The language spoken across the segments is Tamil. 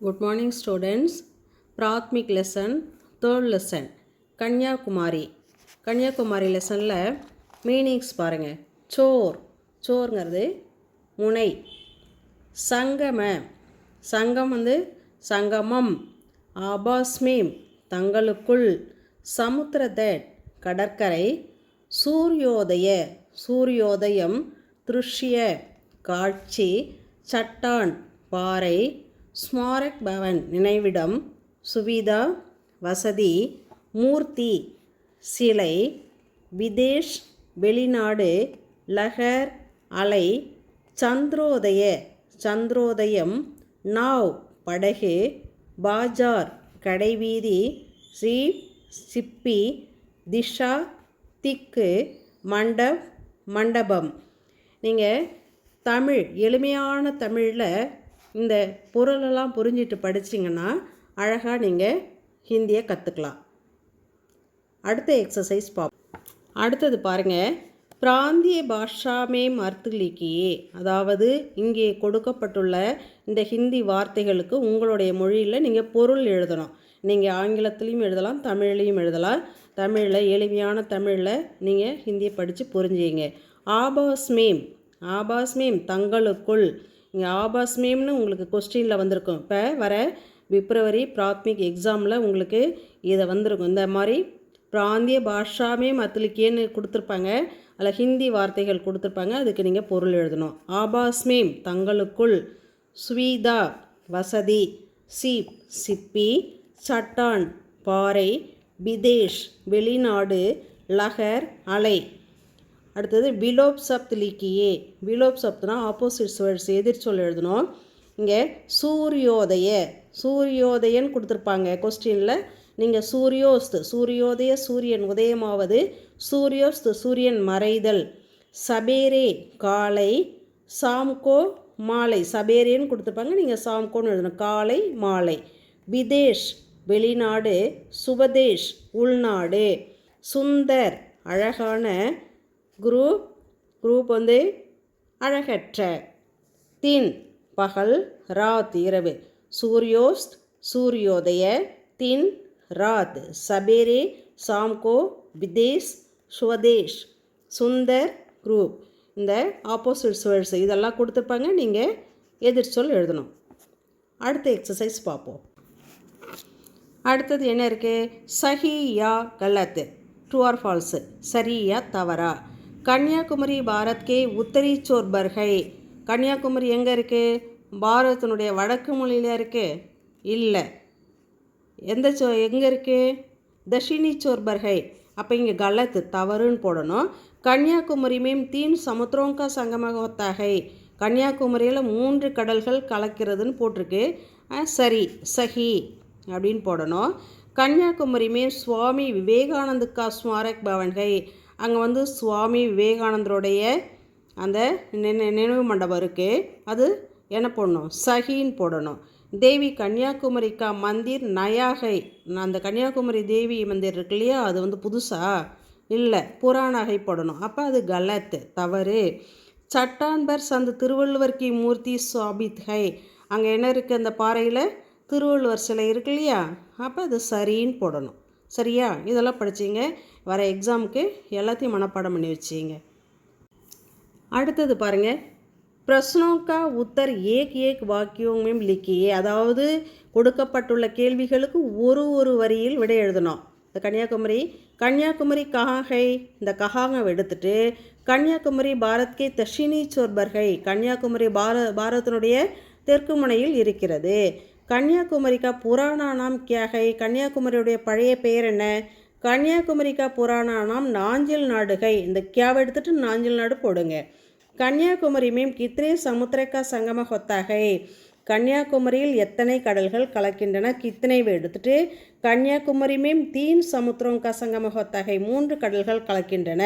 Good morning students. Prathmik lesson, third lesson. Kanyakumari Kanyakumari லெசனில் மீனிங்ஸ் பாருங்கள். சோர்ங்கிறது முனை. சங்கம் சங்கமம். ஆபாஸ்மீம் தங்களுக்குள். சமுத்திரதட் கடற்கரை. சூரியோதயம் திருஷ்ய காட்சி. சட்டான் பாறை. ஸ்மாரக் பவன் நினைவிடம். சுவிதா வசதி. மூர்த்தி சிலை. விதேஷ் வெளிநாடு. லஹர் அலை. சந்திரோதயம் நாவ் படகு. பாஜார் கடைவீதி. சிப்பி திஷா திக்கு. மண்டபம். நீங்கள் தமிழ் எளிமையான தமிழில் இந்த பொருளெல்லாம் புரிஞ்சிட்டு படிச்சிங்கன்னா அழகாக நீங்கள் ஹிந்தியை கற்றுக்கலாம். அடுத்த எக்ஸசைஸ் அடுத்தது பாருங்கள். பிராந்திய பாஷாமே மர்த்துலிக்கியே, அதாவது இங்கே கொடுக்கப்பட்டுள்ள இந்த ஹிந்தி வார்த்தைகளுக்கு உங்களுடைய மொழியில் நீங்கள் பொருள் எழுதணும். நீங்கள் ஆங்கிலத்திலையும் எழுதலாம், தமிழ்லையும் எழுதலாம். தமிழில் எளிமையான தமிழில் நீங்கள் ஹிந்தியை படித்து புரிஞ்சுங்க. ஆபாஸ்மீம் தங்களுக்குள். இங்கே ஆபாஸ்மீம்னு உங்களுக்கு கொஸ்டினில் வந்திருக்கும். இப்போ வர பிப்ரவரி பிராத்மிக் எக்ஸாமில் உங்களுக்கு இதை வந்திருக்கும். இந்த மாதிரி பிராந்திய பாஷாமே மத்துலிக்கேன்னு கொடுத்துருப்பாங்க. அதில் ஹிந்தி வார்த்தைகள் கொடுத்துருப்பாங்க. அதுக்கு நீங்கள் பொருள் எழுதணும். ஆபாஸ்மீம் தங்களுக்குள். சுவிதா வசதி. சிப்பி. சட்டான் பாறை. விதேஷ் வெளிநாடு. லஹர் அலை. அடுத்தது விலோப் சப்த் லிக்கியே. விலோப் சப்த்னா ஆப்போசிட் வேர்ட்ஸ் எதிர்ச்சொல் எழுதணும். இங்கே சூரியோதயன்னு கொடுத்துருப்பாங்க கொஸ்டினில். நீங்கள் சூரியோதய சூரியன் உதயமாவது. சூரியன் மறைதல். சபேரே காலை. சாம்கோ மாலை. சபேரேன்னு கொடுத்துருப்பாங்க, நீங்கள் சாம்கோன்னு எழுதணும். காலை மாலை. விதேஷ் வெளிநாடு. சுபதேஷ் உள்நாடு. சுந்தர் அழகான. குரூப் அழகற்ற. தின் பகல். ராத் இரவு. சூரியோதய. தின் ராத். சபேரே சாம்கோ. விதேஷ் சுவதேஷ். சுந்தர் குரூப். இந்த ஆப்போசிட் வேர்ட்ஸ் இதெல்லாம் கொடுத்துருப்பாங்க, நீங்கள் எதிர்ச்சொல் எழுதணும். அடுத்த எக்ஸசைஸ் பார்ப்போம். அடுத்தது என்ன இருக்குது? சஹி யா கலத், ட்ரூ ஆர் ஃபால்ஸு, சரியா தவறா. கன்னியாகுமரி பாரத் கே உத்தரி சோர்பர்கை. கன்னியாகுமரி எங்கே இருக்குது? பாரதத்தினுடைய வடக்கு மொழியில் இருக்குது? இல்லை. எங்கே இருக்குது? தஷினி சோர்பர்கை. அப்போ இங்கே கலத்து தவறுன்னு போடணும். கன்னியாகுமரி மேம் தீன் சமுத்திரோங்கா சங்கமகத்தாகை. கன்னியாகுமரியில் 3 கடல்கள் கலக்கிறதுன்னு போட்டிருக்கு. சரி சஹி அப்படின்னு போடணும். கன்னியாகுமரி மேம் சுவாமி விவேகானந்துக்கா ஸ்மாரக் பவன்கை. அங்கே சுவாமி விவேகானந்தருடைய அந்த நினைவு மண்டபம் இருக்குது. அது என்ன போடணும்? சஹின்னு போடணும். தேவி கன்னியாகுமரிக்கா மந்திர் நயாகை. அந்த கன்னியாகுமரி தேவி மந்திர் இருக்கு இல்லையா, அது புதுசா இல்லை, புராணகை போடணும். அப்போ அது கலத் தவறு. சட்டான்பர் சந்த் திருவள்ளுவர் கி மூர்த்தி சாபித் ஹை. அங்கே என்ன இருக்குது? அந்த பாறையில் திருவள்ளுவர் சிலை இருக்கு இல்லையா, அப்போ அது சரின்னு போடணும். சரியா? இதெல்லாம் படிச்சிங்க. வர எக்ஸாமுக்கு எல்லாத்தையும் மனப்பாடம் பண்ணி வச்சிங்க. அடுத்தது பாருங்கள். பிரஸ்னோக்கா உத்தர் ஏக் வாக்கியோங் மேம் லிக்கியே. அதாவது கொடுக்கப்பட்டுள்ள கேள்விகளுக்கு ஒரு வரியில் விடை எழுதணும். இந்த கன்னியாகுமரி கஹாகை. இந்த கஹாங்க எடுத்துட்டு கன்னியாகுமரி பாரத்கே தஷினி சோர்பர்கை. கன்னியாகுமரி பாரதத்தினுடைய தெற்கு முனையில் இருக்கிறது. கன்னியாகுமரிக்கா புராணானாம் கியாகை. கன்னியாகுமரியுடைய பழைய பெயர் என்ன? கன்னியாகுமரிக்கா புராணானாம் நாஞ்சில் நாடுகை. இந்த கியாவை எடுத்துகிட்டு நாஞ்சில் நாடு போடுங்க. கன்னியாகுமரி மேம் கித்ரே சமுத்திரக்கா சங்கம ஹொத்தாகை. கன்னியாகுமரியில் எத்தனை கடல்கள் கலக்கின்றன? கித்தனைவை எடுத்துகிட்டு கன்னியாகுமரி மேம் தீன் சமுத்திரங்கா சங்கம ஹொத்தாகை. 3 கடல்கள் கலக்கின்றன.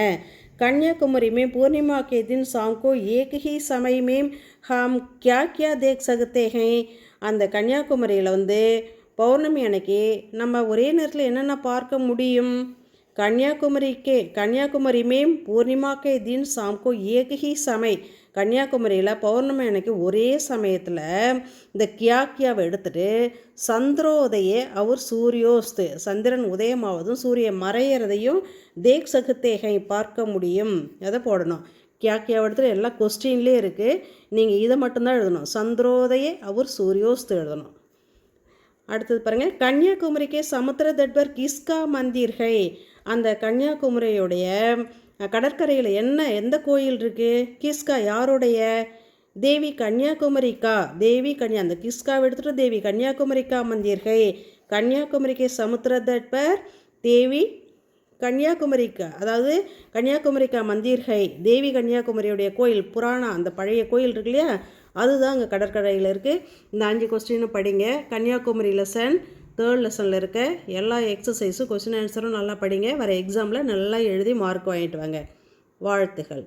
कन्याकुमारी में पूर्णिमा के दिन शाम को एक ही समय में हम क्या क्या देख सकते हैं. அந்த கன்னியாகுமரியில் பௌர்ணமி அன்னைக்கு நம்ம ஒரே நேரத்தில் என்னென்ன பார்க்க முடியும்? कन्याकुमारी में पूर्णिमा के दिन शाम को एक ही समय. கன்னியாகுமரியில் பௌர்ணமி அன்னைக்கு ஒரே சமயத்தில் இந்த கியாக்கியாவை எடுத்துகிட்டு சந்திரோதய அவர் சூரியோஸ்து, சந்திரன் உதயமாவதும் சூரியன் மறையிறதையும் தேக் சகுத்தேகை பார்க்க முடியும். அதை போடணும். கியாக்கியாவை எடுத்துகிட்டு எல்லாம் கொஸ்டின்லேயே இருக்குது. நீங்கள் இதை மட்டும்தான் எழுதணும். சந்திரோதய அவர் சூரியோஸ்து எழுதணும். அடுத்தது பாருங்கள், கன்னியாகுமரிக்கே சமுத்திர தட்பர் கிஸ்கா மந்திர்கை. அந்த கன்னியாகுமரியுடைய கடற்கரையில் எந்த கோயில் இருக்குது? கிஸ்கா யாருடைய? தேவி கன்னியாகுமரிக்கா. தேவி அந்த கிஸ்காவை எடுத்துகிட்டு தேவி கன்னியாகுமரிக்கா மந்திர்கை. கன்னியாகுமரிக்கே சமுத்திர தட்பர் தேவி கன்னியாகுமரிக்கா, அதாவது கன்னியாகுமரிக்கா மந்திர்கை, தேவி கன்னியாகுமரியுடைய கோயில், புராணம் அந்த பழைய கோயில் இருக்கு இல்லையா, அதுதான் அங்கே கடற்கரையில் இருக்குது. இந்த 5 கொஸ்டினும் படிங்க. கன்னியாகுமரி லெசன் 3rd லெசனில் இருக்க எல்லா எக்ஸசைஸும் கொஸ்டின் ஆன்சரும் நல்லா படிங்க. வர எக்ஸாமில் நல்லா எழுதி மார்க் வாங்கிட்டு வாங்க. வாழ்த்துகள்.